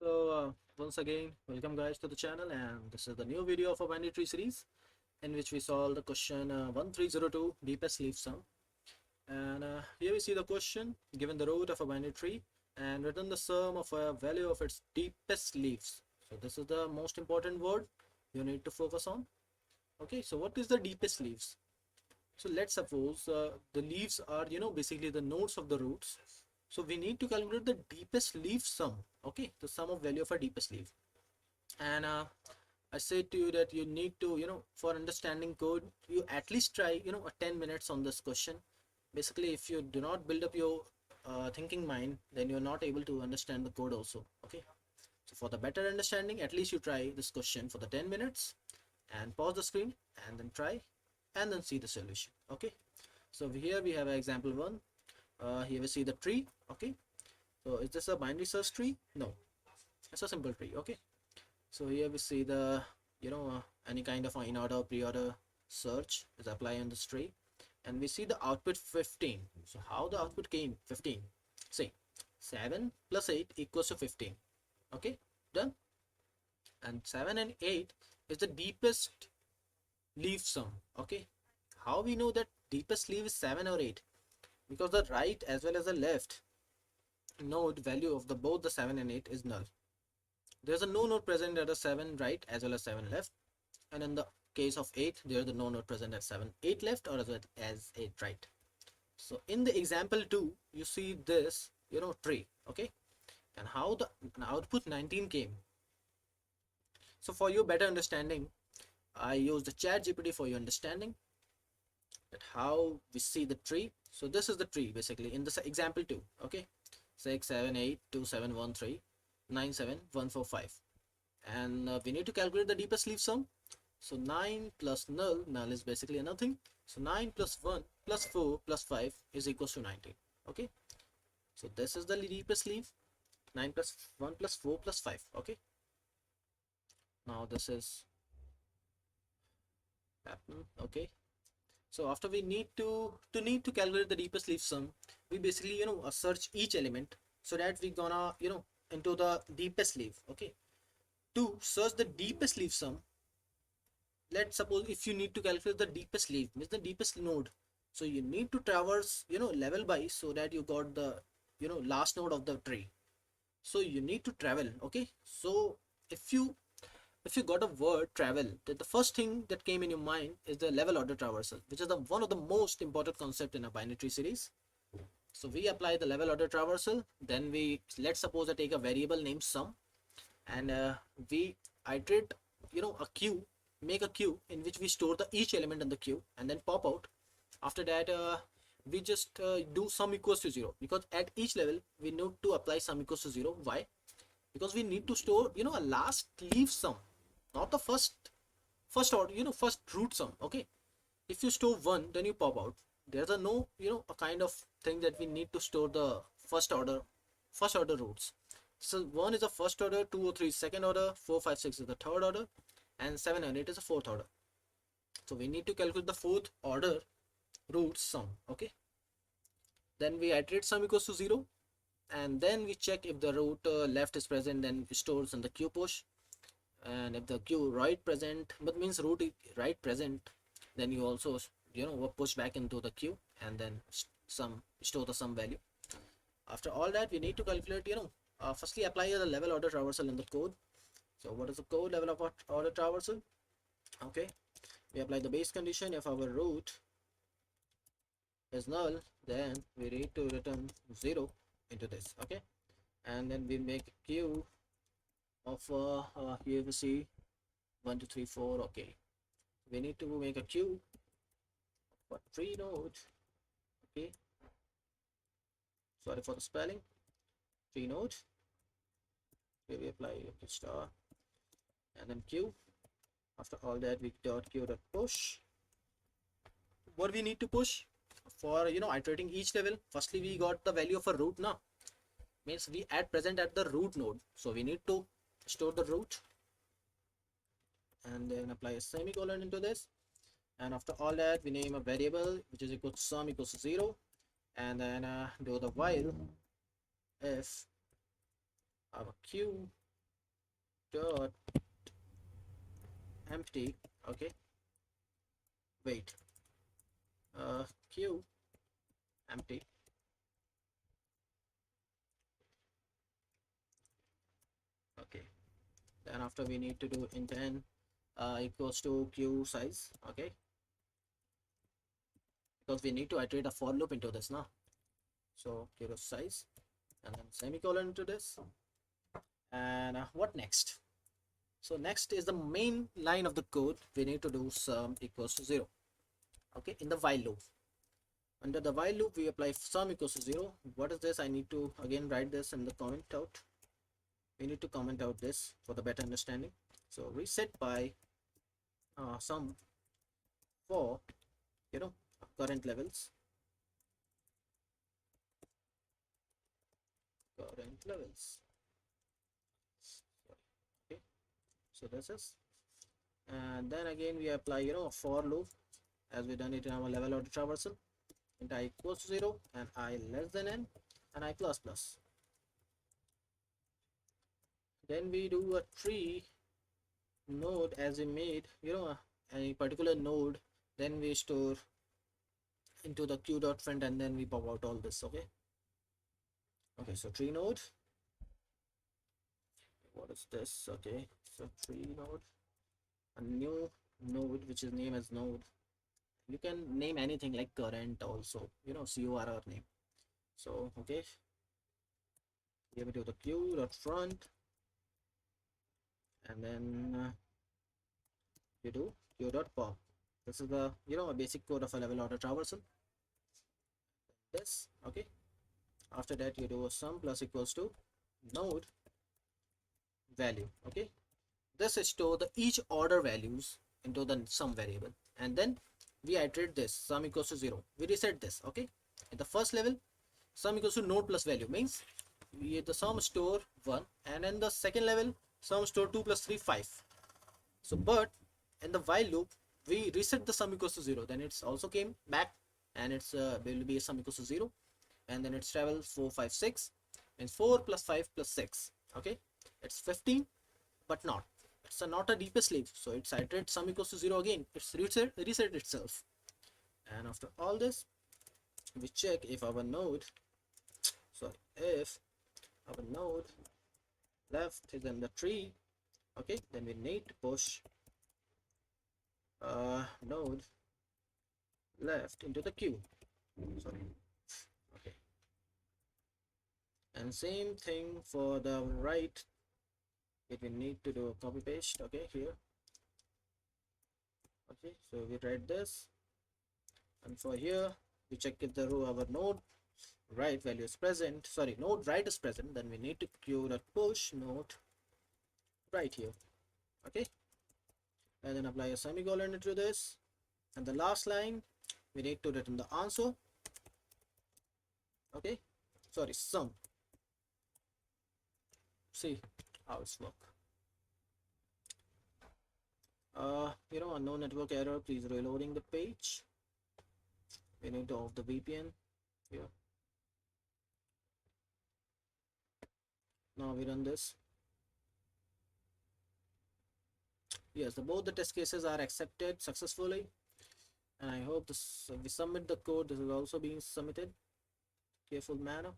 Once again, welcome guys to the channel, and this is the new video of a binary tree series in which we solve the question 1302 deepest leaf sum. And here we see the question: given the root of a binary tree and return the sum of a value of its deepest leaves. So this is the most important word you need to focus on. Okay, so what is the deepest leaves? So let's suppose the leaves are basically the nodes of the roots. So we need to calculate the deepest leaf sum. Okay, the sum of value of a deepest leaf. And I said to you that you need to for understanding code, you at least try a 10 minutes on this question. Basically, if you do not build up your thinking mind, then you're not able to understand the code also. Okay, so for the better understanding, at least you try this question for the 10 minutes and pause the screen and then try and then see the solution. Okay, so here we have example one. Here we see the tree. Okay, so is this a binary search tree? No, it's a simple tree. Okay, so here we see the any kind of in order pre-order search is applied on this tree, and we see the output 15. So how the output came 15? See, 7 plus 8 equals to 15. Okay, done. And 7 and 8 is the deepest leaf sum. Okay, how we know that deepest leaf is 7 or 8? Because the right as well as the left node value of the both the 7 and 8 is null. There's a no node present at a 7 right as well as 7 left, and in the case of 8 there's the no node present at 7 8 left or as well as 8 right. So in the example 2 you see this tree. Okay, and how the output 19 came. So for your better understanding, I use the chat GPT for your understanding that how we see the tree. So this is the tree basically in this example 2. Okay, 6 7 8 2 7 1 3 9 7 1 4 5, and we need to calculate the deepest leaf sum. So 9 plus null is basically nothing. So 9 plus 1 plus 4 plus 5 is equals to 19. Okay, so this is the deepest leaf. 9 plus 1 plus 4 plus 5. Okay, now this is happen. Okay, so after we need to calculate the deepest leaf sum, we basically search each element so that we gonna into the deepest leaf. Okay, to search the deepest leaf sum, let's suppose if you need to calculate the deepest leaf, means the deepest node, so you need to traverse level by so that you got the last node of the tree. So you need to travel. Okay, so if you got a word travel, then the first thing that came in your mind is the level order traversal, which is the one of the most important concept in a binary tree series. So we apply the level order traversal, then we, let's suppose I take a variable named sum, and we iterate a queue, make a queue in which we store the each element in the queue and then pop out. After that we just do sum equals to 0, because at each level we need to apply sum equals to 0. Why? Because we need to store a last leaf sum, not the first order, first root sum. Okay, if you store 1 then you pop out. There's a no a kind of thing that we need to store the first order roots. So 1 is the first order, 2 or 3 is second order, 4 5 6 is the third order, and 7 and 8 is the fourth order. So we need to calculate the fourth order root sum. Okay, then we iterate sum equals to 0, and then we check if the root left is present, then it stores in the queue push. And if the queue right present, but means root right present, then you also push back into the queue and then store the sum value. After all that, we need to calculate firstly apply the level order traversal in the code. So what is the code level of order traversal? Okay, we apply the base condition. If our root is null, then we need to return 0 into this. Okay, and then we make a queue of here we see 1 2 3 4. Okay, we need to make a queue for 3 nodes. Okay, sorry for the spelling. 3 nodes. Here we apply a star and then queue. After all that, we dot queue dot push. What we need to push for iterating each level? Firstly, we got the value of a root now, means we at present at the root node, so we need to store the root and then apply a semicolon into this. And after all that, we name a variable which is equal to sum equals to 0, and then do the while if our queue dot empty. Okay, wait, queue empty. Okay, then after we need to do int n equals to queue size. Okay, because we need to iterate a for loop into this now. So queue size and then semicolon into this. And what next? So next is the main line of the code. We need to do sum equals to 0. Okay, in the while loop. Under the while loop, we apply sum equals to 0. What is this? I need to again write this in the comment out. We need to comment out this for the better understanding. So reset by sum for current levels. Current levels. Okay, so this is, and then again we apply a for loop as we done it in our level order traversal. Int I equals to 0 and I less than n and I plus plus. Then we do a tree node as we made any particular node, then we store into the queue dot friend and then we pop out all this. Okay, so tree node, what is this? Okay, so tree node, a new node which is named as node. You can name anything like current also, CORR name. So okay, give it to the queue dot front and then you do queue dot pop. This is the a basic code of a level order traversal. This okay. After that you do a sum plus equals to node value. Okay, this store the each order values into the sum variable, and then we iterate this sum equals to 0. We reset this. Okay, at the first level sum equals to node plus value means the sum store 1, and in the second level sum store 2 plus 3 5. So but in the while loop we reset the sum equals to 0, then it's also came back and it's will be sum equals to 0, and then it's travel 4 5 6 and 4 plus 5 plus 6. Okay, it's 15, but not, it's not a deepest leaf, so it's iterated sum equals to 0 again. It's reset itself, and after all this we check if our node left is in the tree. Okay, then we need to push node left into the queue. Sorry. Okay, and same thing for the right. If we need to do a copy paste. Okay, here. Okay, so we write this, and for here we check if the row our node right value is present, sorry, node right is present, then we need to queue dot push node right here. Okay, and then apply a semicolon into this, and the last line we need to return the answer. Okay, sorry, sum. See how it's work. A no network error, please reloading the page. We need to off the VPN here. Now we run this. Yes, both the test cases are accepted successfully, and I hope this we submit the code. This is also being submitted careful manner.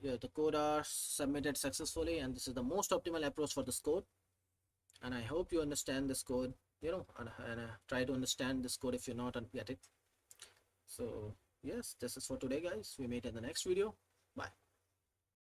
Yeah, the code are submitted successfully, and this is the most optimal approach for this code. And I hope you understand this code, and try to understand this code if you're not get it. So yes, this is for today, guys. We meet in the next video. Bye.